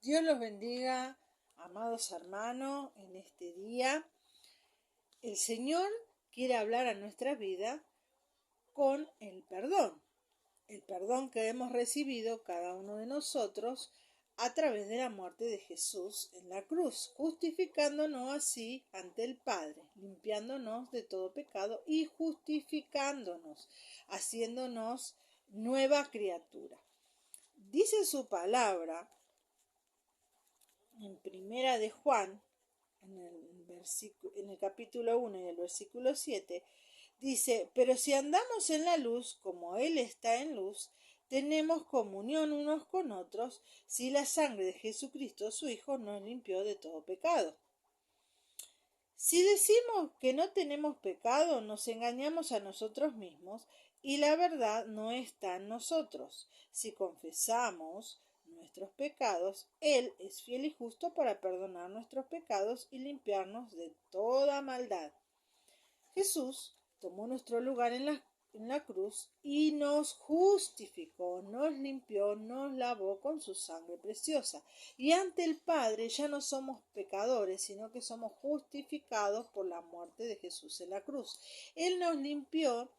Dios los bendiga, amados hermanos, en este día. El Señor quiere hablar a nuestra vida con el perdón que hemos recibido cada uno de nosotros a través de la muerte de Jesús en la cruz, justificándonos así ante el Padre, limpiándonos de todo pecado y justificándonos, haciéndonos nueva criatura. Dice su palabra en Primera de Juan, en el capítulo 1 y el versículo 7, dice: pero si andamos en la luz, como Él está en luz, tenemos comunión unos con otros, si la sangre de Jesucristo, su Hijo, nos limpió de todo pecado. Si decimos que no tenemos pecado, nos engañamos a nosotros mismos, y la verdad no está en nosotros. Si confesamos nuestros pecados, Él es fiel y justo para perdonar nuestros pecados y limpiarnos de toda maldad. Jesús tomó nuestro lugar en la cruz y nos justificó, nos limpió, nos lavó con su sangre preciosa. Y ante el Padre ya no somos pecadores, sino que somos justificados por la muerte de Jesús en la cruz. Él nos limpió,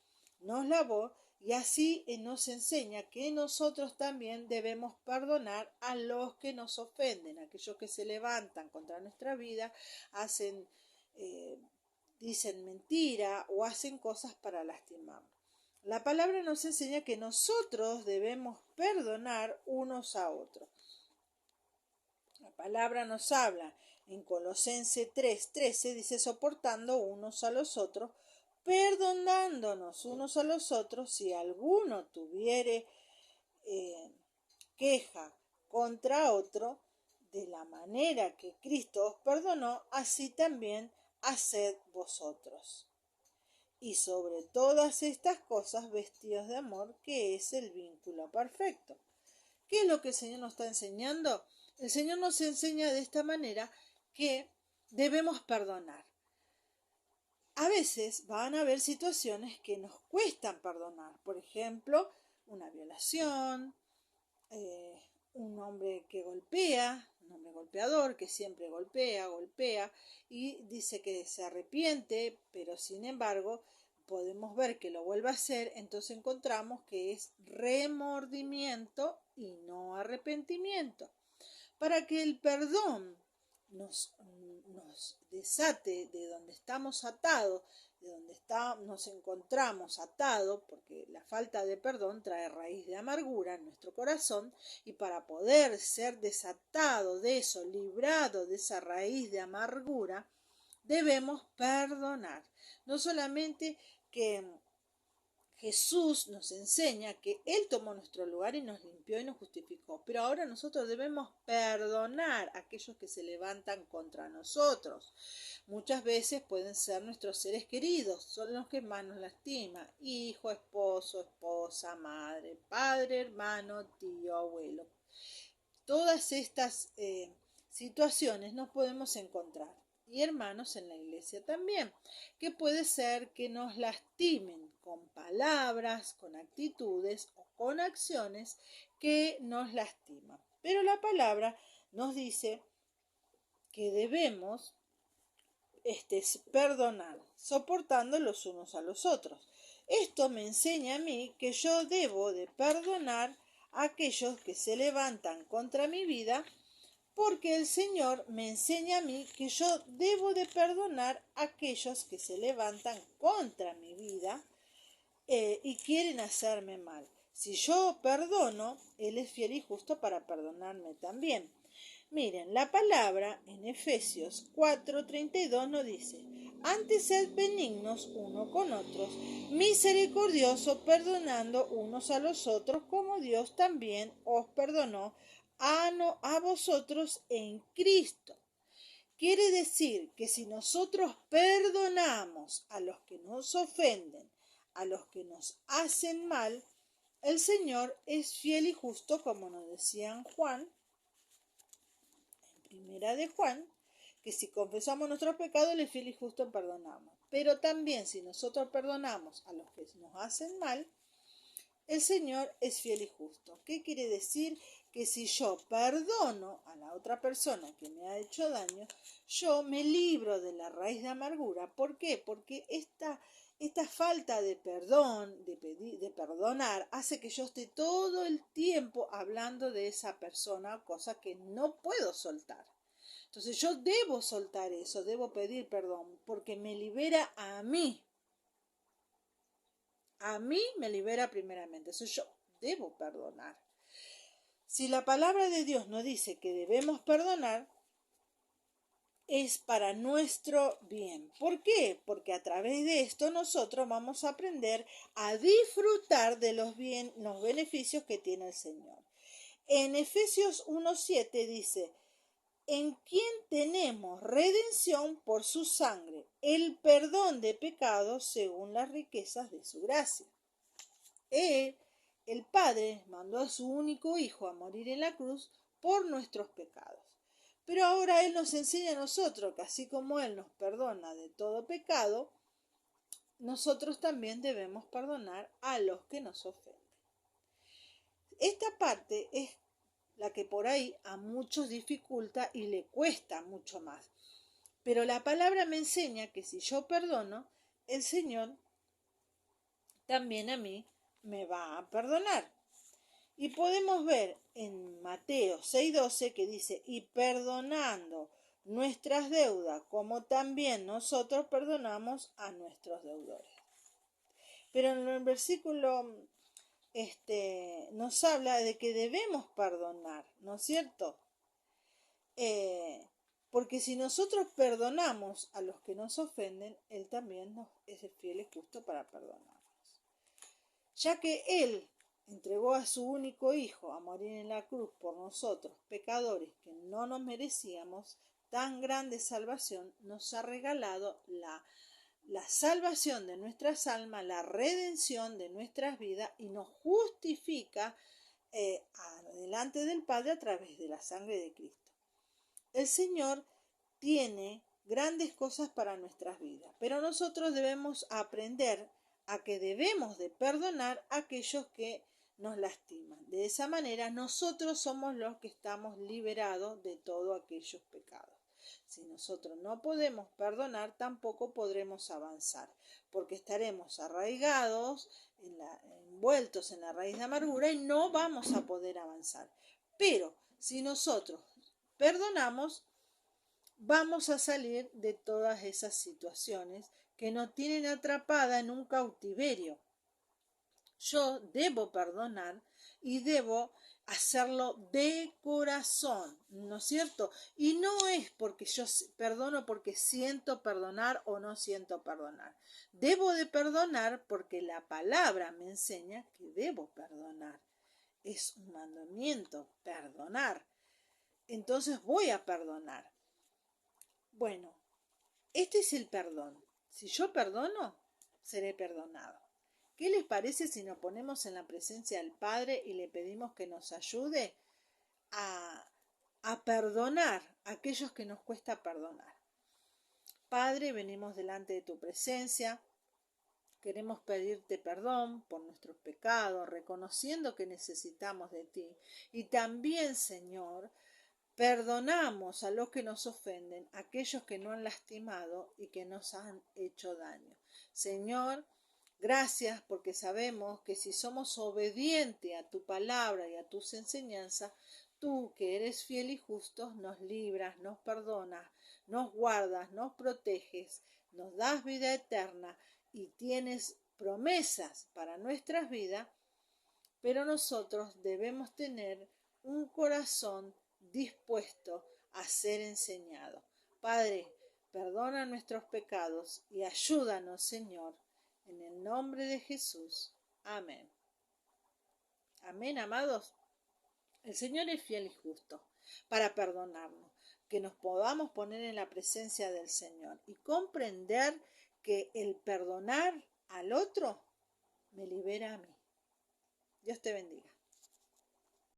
nos lavó, y así nos enseña que nosotros también debemos perdonar a los que nos ofenden, aquellos que se levantan contra nuestra vida, dicen mentira o hacen cosas para lastimarnos. La palabra nos enseña que nosotros debemos perdonar unos a otros. La palabra nos habla en Colosenses 3:13, dice: soportando unos a los otros, perdonándonos unos a los otros, si alguno tuviere queja contra otro, de la manera que Cristo os perdonó, así también haced vosotros. Y sobre todas estas cosas vestidos de amor, que es el vínculo perfecto. ¿Qué es lo que el Señor nos está enseñando? El Señor nos enseña de esta manera que debemos perdonar. A veces van a haber situaciones que nos cuestan perdonar. Por ejemplo, una violación, un hombre que golpea, un hombre golpeador que siempre golpea y dice que se arrepiente, pero sin embargo podemos ver que lo vuelve a hacer. Entonces encontramos que es remordimiento y no arrepentimiento. Para que el perdón nos desate de donde estamos atados, de donde nos encontramos atados, porque la falta de perdón trae raíz de amargura en nuestro corazón, y para poder ser desatado de eso, librado de esa raíz de amargura, debemos perdonar. No solamente que Jesús nos enseña que Él tomó nuestro lugar y nos limpió y nos justificó, pero ahora nosotros debemos perdonar a aquellos que se levantan contra nosotros. Muchas veces pueden ser nuestros seres queridos, son los que más nos lastiman: hijo, esposo, esposa, madre, padre, hermano, tío, abuelo. Todas estas situaciones nos podemos encontrar. Y hermanos en la iglesia también, que puede ser que nos lastimen con palabras, con actitudes o con acciones que nos lastiman. Pero la palabra nos dice que debemos perdonar, soportando los unos a los otros. Esto me enseña a mí que yo debo de perdonar a aquellos que se levantan contra mi vida, porque el Señor me enseña a mí que yo debo de perdonar a aquellos que se levantan contra mi vida y quieren hacerme mal. Si yo perdono, Él es fiel y justo para perdonarme también. Miren, la palabra en Efesios 4:32 nos dice: antes sed benignos uno con otros, misericordiosos, perdonando unos a los otros, como Dios también os perdonó a vosotros en Cristo. Quiere decir que si nosotros perdonamos a los que nos ofenden, a los que nos hacen mal, el Señor es fiel y justo, como nos decía en Juan, en Primera de Juan, que si confesamos nuestros pecados, Él es fiel y justo en perdonarnos. Pero también si nosotros perdonamos a los que nos hacen mal, el Señor es fiel y justo. ¿Qué quiere decir? que si yo perdono a la otra persona que me ha hecho daño, yo me libro de la raíz de amargura. ¿Por qué? Porque esta falta de perdón, de perdonar, hace que yo esté todo el tiempo hablando de esa persona, cosa que no puedo soltar. Entonces yo debo soltar eso, debo pedir perdón, porque me libera a mí. A mí me libera primeramente. Eso yo debo perdonar. Si la palabra de Dios nos dice que debemos perdonar, es para nuestro bien. ¿Por qué? Porque a través de esto nosotros vamos a aprender a disfrutar de los beneficios que tiene el Señor. En Efesios 1:7 dice, en quien tenemos redención por su sangre, el perdón de pecados según las riquezas de su gracia. Él, el Padre, mandó a su único Hijo a morir en la cruz por nuestros pecados. Pero ahora Él nos enseña a nosotros que así como Él nos perdona de todo pecado, nosotros también debemos perdonar a los que nos ofenden. Esta parte es la que por ahí a muchos dificulta y le cuesta mucho más. Pero la palabra me enseña que si yo perdono, el Señor también a mí me va a perdonar. Y podemos ver en Mateo 6:12 que dice, y perdonando nuestras deudas, como también nosotros perdonamos a nuestros deudores. Pero en el versículo nos habla de que debemos perdonar, ¿no es cierto? Porque si nosotros perdonamos a los que nos ofenden, Él también nos es fiel y justo para perdonarnos. Ya que Él entregó a su único Hijo a morir en la cruz por nosotros, pecadores que no nos merecíamos, tan grande salvación nos ha regalado la salvación de nuestras almas, la redención de nuestras vidas y nos justifica delante del Padre a través de la sangre de Cristo. El Señor tiene grandes cosas para nuestras vidas, pero nosotros debemos aprender a que debemos de perdonar a aquellos que nos lastiman. De esa manera nosotros somos los que estamos liberados de todos aquellos pecados. Si nosotros no podemos perdonar, tampoco podremos avanzar, porque estaremos arraigados, envueltos en la raíz de amargura y no vamos a poder avanzar. Pero si nosotros perdonamos, vamos a salir de todas esas situaciones que nos tienen atrapada en un cautiverio. Yo debo perdonar y debo hacerlo de corazón, ¿no es cierto? Y no es porque yo perdono porque siento perdonar o no siento perdonar. Debo de perdonar porque la palabra me enseña que debo perdonar. Es un mandamiento, perdonar. Entonces voy a perdonar. Bueno, este es el perdón. Si yo perdono, seré perdonado. ¿Qué les parece si nos ponemos en la presencia del Padre y le pedimos que nos ayude a perdonar a aquellos que nos cuesta perdonar? Padre, venimos delante de tu presencia. Queremos pedirte perdón por nuestros pecados, reconociendo que necesitamos de ti. Y también, Señor, perdonamos a los que nos ofenden, a aquellos que nos han lastimado y que nos han hecho daño. Señor, gracias porque sabemos que si somos obedientes a tu palabra y a tus enseñanzas, tú que eres fiel y justo, nos libras, nos perdonas, nos guardas, nos proteges, nos das vida eterna y tienes promesas para nuestras vidas, pero nosotros debemos tener un corazón dispuesto a ser enseñado. Padre, perdona nuestros pecados y ayúdanos, Señor, en el nombre de Jesús. Amén. Amén, amados. El Señor es fiel y justo para perdonarnos, que nos podamos poner en la presencia del Señor y comprender que el perdonar al otro me libera a mí. Dios te bendiga.